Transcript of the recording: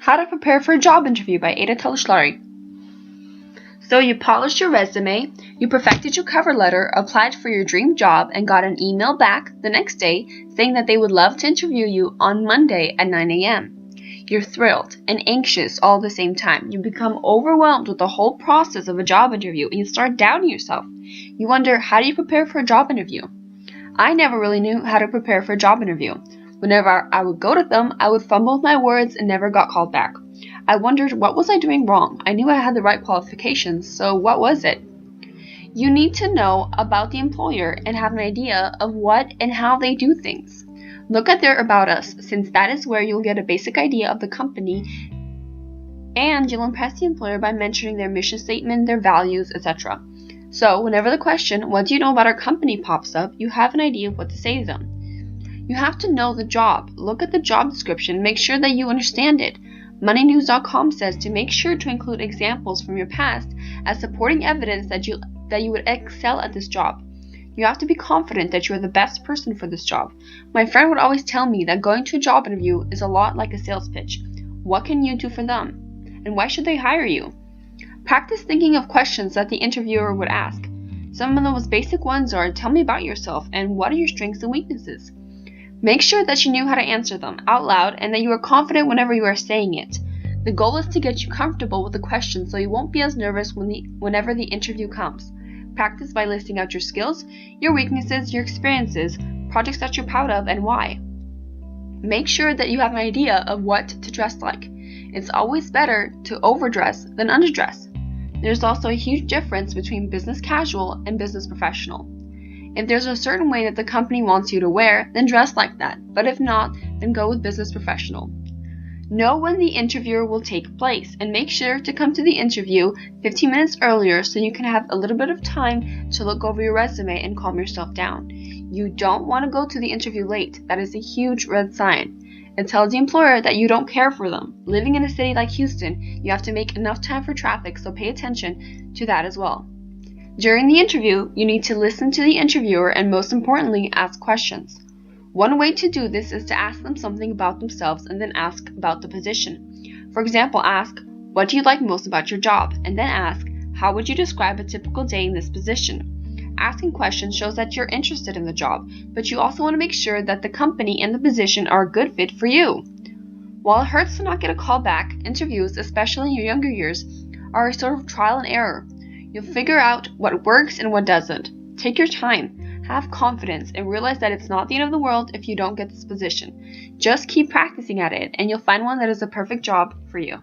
How to Prepare for a Job Interview by Ada Talashlari. So you polished your resume, you perfected your cover letter, applied for your dream job, and got an email back the next day saying that they would love to interview you on Monday at 9 a.m. You're thrilled and anxious all at the same time. You become overwhelmed with the whole process of a job interview and you start doubting yourself. You wonder, how do you prepare for a job interview? I never really knew how to prepare for a job interview. Whenever I would go to them, I would fumble with my words and never got called back. I wondered, what was I doing wrong? I knew I had the right qualifications, so what was it? You need to know about the employer and have an idea of what and how they do things. Look at their About Us, since that is where you'll get a basic idea of the company, and you'll impress the employer by mentioning their mission statement, their values, etc. So, whenever the question, what do you know about our company, pops up, you have an idea of what to say to them. You have to know the job. Look at the job description, make sure that you understand it. MoneyNews.com says to make sure to include examples from your past as supporting evidence that you would excel at this job. You have to be confident that you are the best person for this job. My friend would always tell me that going to a job interview is a lot like a sales pitch. What can you do for them? And why should they hire you? Practice thinking of questions that the interviewer would ask. Some of the most basic ones are, tell me about yourself and what are your strengths and weaknesses? Make sure that you knew how to answer them out loud and that you are confident whenever you are saying it. The goal is to get you comfortable with the question so you won't be as nervous whenever the interview comes. Practice by listing out your skills, your weaknesses, your experiences, projects that you're proud of, and why. Make sure that you have an idea of what to dress like. It's always better to overdress than underdress. There's also a huge difference between business casual and business professional. If there's a certain way that the company wants you to wear, then dress like that. But if not, then go with business professional. Know when the interview will take place and make sure to come to the interview 15 minutes earlier so you can have a little bit of time to look over your resume and calm yourself down. You don't want to go to the interview late. That is a huge red sign. It tells the employer that you don't care for them. Living in a city like Houston, you have to make enough time for traffic, so pay attention to that as well. During the interview, you need to listen to the interviewer and most importantly, ask questions. One way to do this is to ask them something about themselves and then ask about the position. For example, ask, what do you like most about your job? And then ask, how would you describe a typical day in this position? Asking questions shows that you're interested in the job, but you also want to make sure that the company and the position are a good fit for you. While it hurts to not get a call back, interviews, especially in your younger years, are a sort of trial and error. You'll figure out what works and what doesn't. Take your time, have confidence, and realize that it's not the end of the world if you don't get this position. Just keep practicing at it, and you'll find one that is a perfect job for you.